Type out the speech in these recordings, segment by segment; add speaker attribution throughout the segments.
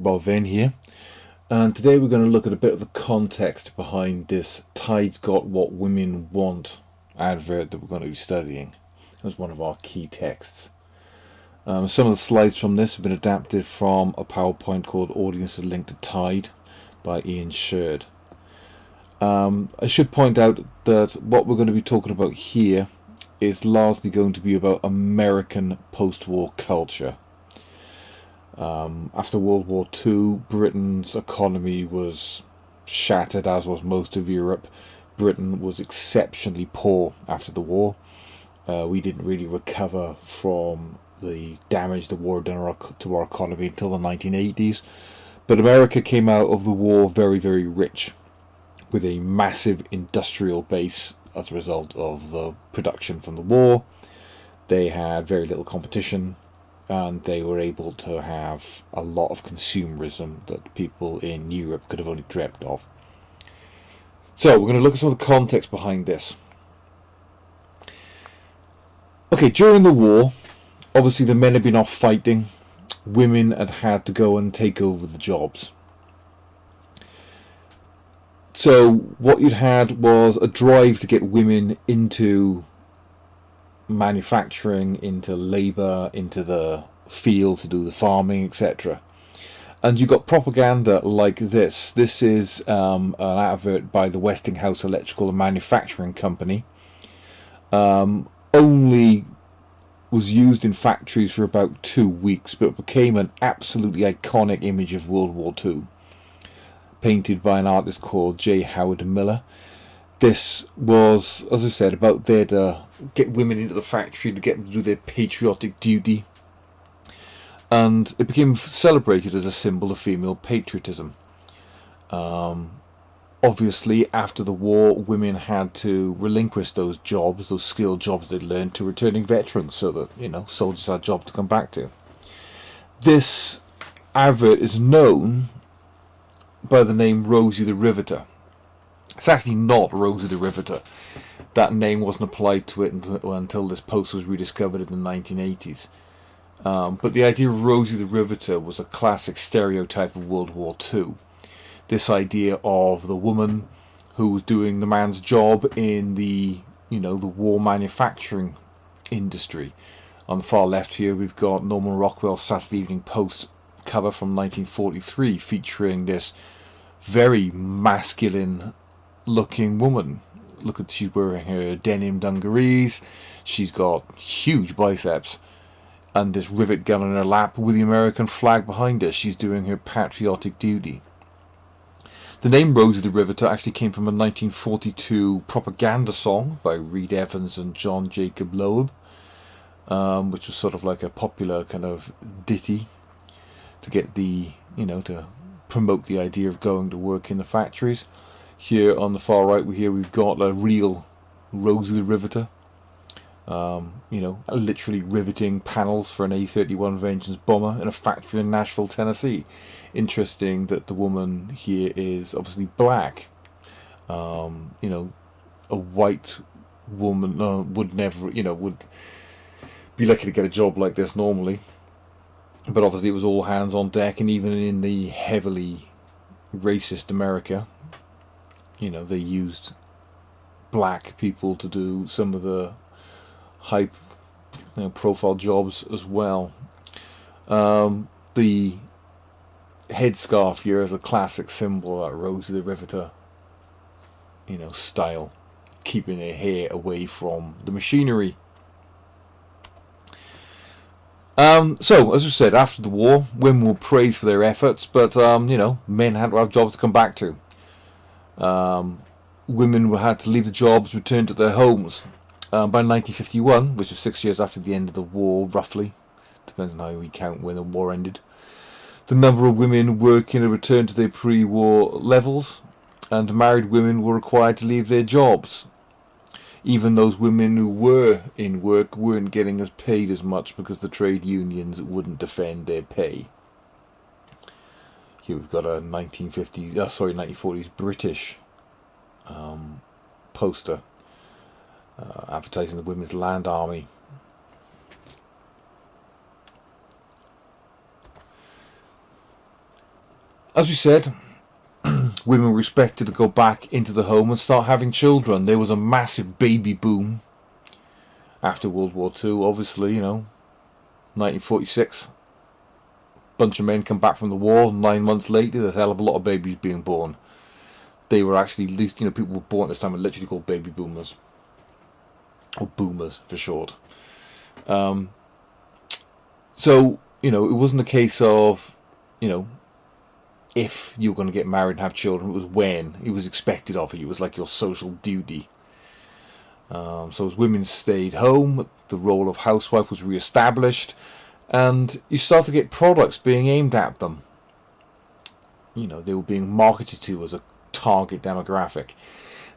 Speaker 1: Bob Vane here, and today we're going to look at a bit of the context behind this "Tide's Got What Women Want" advert that we're going to be studying as one of our key texts. Some of the slides from this have been adapted from a PowerPoint called "Audiences Linked to Tide" by Ian Sherd. I should point out that what we're going to be talking about here is largely going to be about American post-war culture. After World War II, Britain's economy was shattered, as was most of Europe. Britain was exceptionally poor after the war. We didn't really recover from the damage the war done to our economy until the 1980s. But America came out of the war very, very rich, with a massive industrial base as a result of the production from the war. They had very little competition, and they were able to have a lot of consumerism that people in Europe could have only dreamt of. So we're going to look at some of the context behind this. Okay, during the war, obviously the men had been off fighting. Women had had to go and take over the jobs. So what you'd had was a drive to get women into manufacturing, into labour, into the field to do the farming, etc. And you got propaganda like this. This is an advert by the Westinghouse Electrical and Manufacturing Company. Only was used in factories for about 2 weeks, but became an absolutely iconic image of World War II, painted by an artist called J. Howard Miller. This was, as I said, about there to get women into the factory, to get them to do their patriotic duty. And it became celebrated as a symbol of female patriotism. Obviously, after the war, women had to relinquish those jobs, those skilled jobs they'd learned, to returning veterans, so that, soldiers had jobs to come back to. This advert is known by the name Rosie the Riveter. It's actually not Rosie the Riveter. That name wasn't applied to it until this post was rediscovered in the 1980s. But the idea of Rosie the Riveter was a classic stereotype of World War II. This idea of the woman who was doing the man's job in the war manufacturing industry. On the far left here, we've got Norman Rockwell's Saturday Evening Post cover from 1943, featuring this very masculine looking woman. Look at, she's wearing her denim dungarees, she's got huge biceps, and this rivet gun in her lap with the American flag behind her. She's doing her patriotic duty. The name Rosie the Riveter actually came from a 1942 propaganda song by Reed Evans and John Jacob Loeb, which was sort of like a popular kind of ditty to get to promote the idea of going to work in the factories. Here on the far right, we've got a real Rosie the Riveter, literally riveting panels for an A-31 Vengeance bomber in a factory in Nashville, Tennessee. Interesting that the woman here is obviously black. A white woman would never, would be lucky to get a job like this normally. But obviously it was all hands on deck, and even in the heavily racist America, they used black people to do some of the high profile jobs as well. The headscarf here is a classic symbol of that Rosie the Riveter style, keeping her hair away from the machinery. So, as we said, after the war, women were praised for their efforts, but men had to have jobs to come back to. Women had to leave the jobs, return to their homes. By 1951, which was 6 years after the end of the war, roughly, depends on how we count when the war ended, the number of women working had returned to their pre-war levels, and married women were required to leave their jobs. Even those women who were in work weren't getting as paid as much because the trade unions wouldn't defend their pay. Here we've got a 1940s British poster advertising the Women's Land Army. As we said, women were expected to go back into the home and start having children. There was a massive baby boom after World War II, obviously, 1946. Bunch of men come back from the war. 9 months later, there's a hell of a lot of babies being born. They were actually, at least, people were born at this time were literally called baby boomers. Or boomers, for short. So, it wasn't a case of, if you were going to get married and have children. It was when. It was expected of you. It was like your social duty. So as women stayed home, the role of housewife was re-established, and you start to get products being aimed at them. They were being marketed to as a target demographic.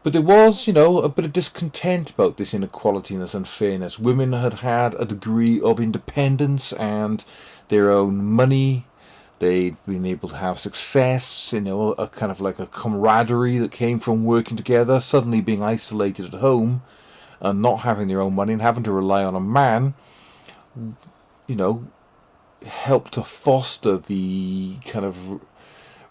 Speaker 1: But there was, a bit of discontent about this inequality and this unfairness. Women had had a degree of independence and their own money. They'd been able to have success, a kind of like a camaraderie that came from working together. Suddenly being isolated at home and not having their own money and having to rely on a man, helped to foster the kind of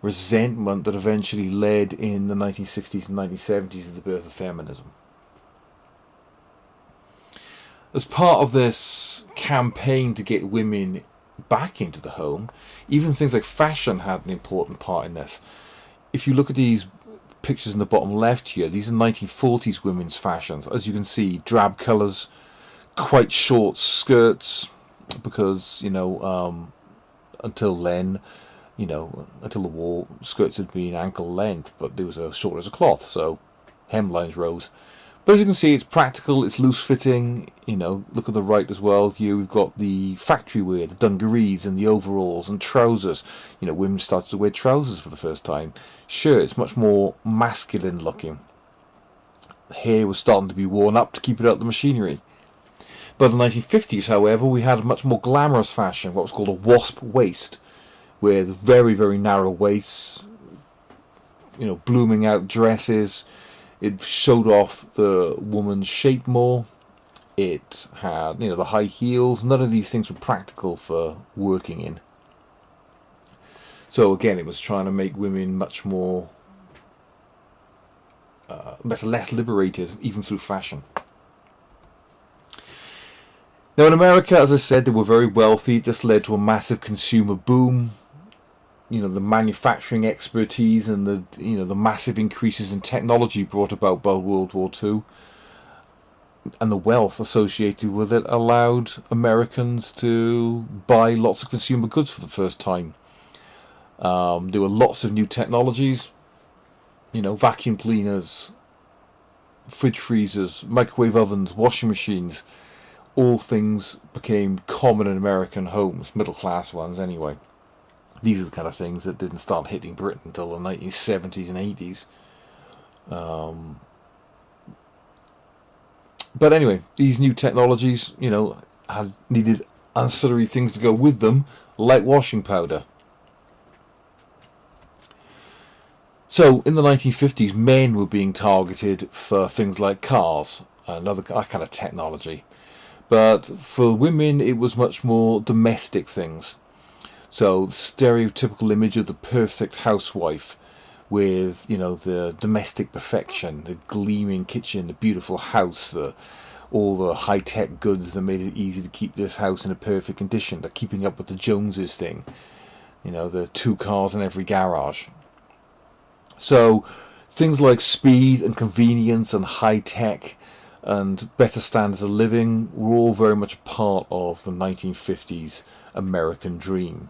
Speaker 1: resentment that eventually led in the 1960s and 1970s to the birth of feminism. As part of this campaign to get women back into the home, even things like fashion had an important part in this. If you look at these pictures in the bottom left here, these are 1940s women's fashions. As you can see, drab colours, quite short skirts, because, until then, until the war, skirts had been ankle length, but they was as short as a cloth, so hemlines rose. But as you can see, it's practical, it's loose fitting. Look at the right as well. Here we've got the factory wear, the dungarees and the overalls and trousers. Women started to wear trousers for the first time. Shirts, much more masculine looking. Hair was starting to be worn up to keep it out of the machinery. But in the 1950s, however, we had a much more glamorous fashion, what was called a wasp waist, with very, very narrow waists, blooming out dresses. It showed off the woman's shape more. It had, the high heels. None of these things were practical for working in. So again, it was trying to make women much more, less liberated, even through fashion. Now in America, as I said, they were very wealthy. This led to a massive consumer boom. The manufacturing expertise and the massive increases in technology brought about by World War II, and the wealth associated with it allowed Americans to buy lots of consumer goods for the first time. There were lots of new technologies, vacuum cleaners, fridge freezers, microwave ovens, washing machines. All things became common in American homes, middle class ones anyway. These are the kind of things that didn't start hitting Britain until the 1970s and 80s. But anyway, these new technologies, had needed ancillary things to go with them, like washing powder. So in the 1950s, men were being targeted for things like cars and other kind of technology. But for women, it was much more domestic things. So the stereotypical image of the perfect housewife with, the domestic perfection, the gleaming kitchen, the beautiful house, all the high-tech goods that made it easy to keep this house in a perfect condition, the keeping up with the Joneses thing, the 2 cars in every garage. So things like speed and convenience and high-tech and better standards of living were all very much part of the 1950s American dream.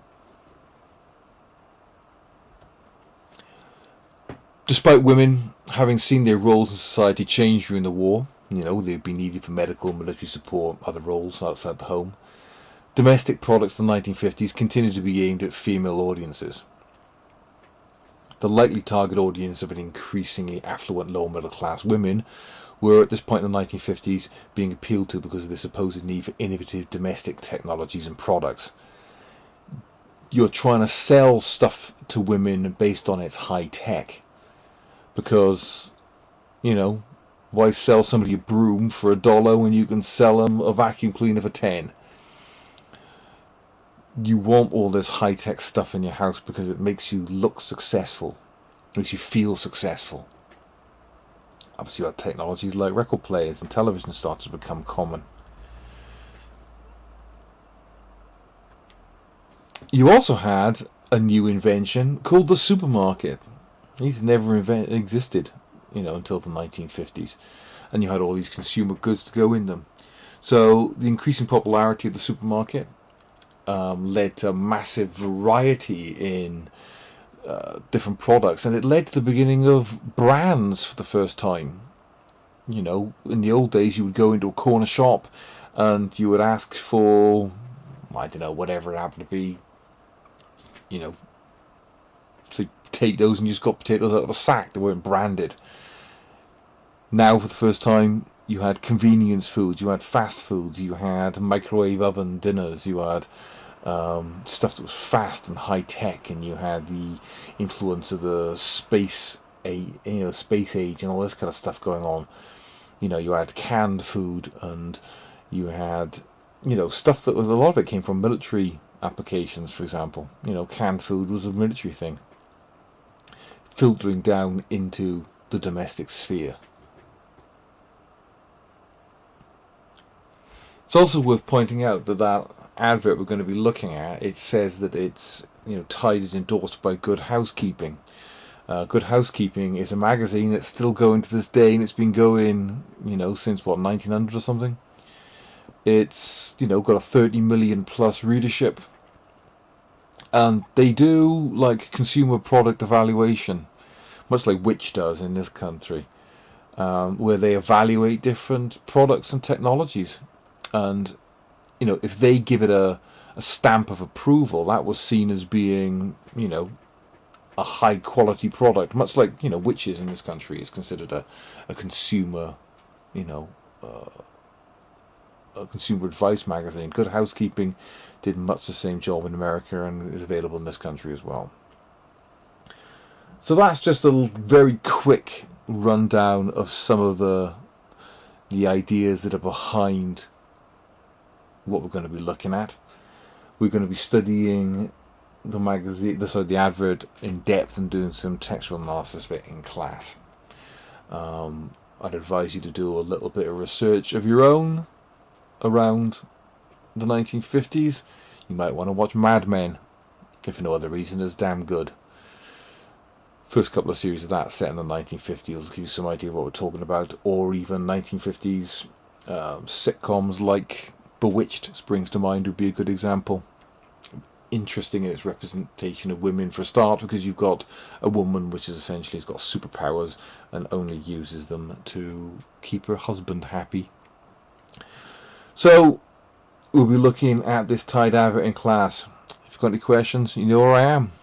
Speaker 1: Despite women having seen their roles in society change during the war, they'd be needed for medical and military support, other roles outside the home, domestic products in the 1950s continued to be aimed at female audiences. The likely target audience of an increasingly affluent lower middle class women were at this point in the 1950s being appealed to because of the supposed need for innovative domestic technologies and products. You're trying to sell stuff to women based on its high tech. Because, why sell somebody a broom for $1 when you can sell them a vacuum cleaner for 10? You want all this high-tech stuff in your house because it makes you look successful, makes you feel successful. Obviously, you had technologies like record players and television started to become common. You also had a new invention called the supermarket. These never existed, until the 1950s. And you had all these consumer goods to go in them. So the increasing popularity of the supermarket led to a massive variety in different products, and it led to the beginning of brands for the first time. In the old days, you would go into a corner shop and you would ask for, I don't know, whatever it happened to be, say potatoes, and you just got potatoes out of a sack. They weren't branded. Now, for the first time, you had convenience foods, you had fast foods, you had microwave oven dinners, you had stuff that was fast and high tech, and you had the influence of the space age, and all this kind of stuff going on. You had canned food, and you had stuff that was, a lot of it came from military applications. For example, canned food was a military thing, filtering down into the domestic sphere. It's also worth pointing out that advert we're going to be looking at, it says that it's Tide is endorsed by Good Housekeeping. Good Housekeeping is a magazine that's still going to this day, and it's been going since 1900 or something. It's got a 30 million plus readership, and they do like consumer product evaluation, much like Which does in this country, where they evaluate different products and technologies. And if they give it a stamp of approval, that was seen as being a high quality product, much like Witches in this country is considered a consumer a consumer advice magazine. Good Housekeeping did much the same job in America and is available in this country as well. So that's just a very quick rundown of some of the ideas that are behind what we're going to be looking at. We're going to be studying the magazine, the advert in depth, and doing some textual analysis of it in class. I'd advise you to do a little bit of research of your own around the 1950s. You might want to watch Mad Men, if for no other reason. It's damn good. First couple of series of that set in the 1950s will give you some idea of what we're talking about, or even 1950s sitcoms like Bewitched springs to mind, would be a good example. Interesting in its representation of women for a start, because you've got a woman which is essentially has got superpowers and only uses them to keep her husband happy. So we'll be looking at this Tide advert in class. If you've got any questions, you know where I am.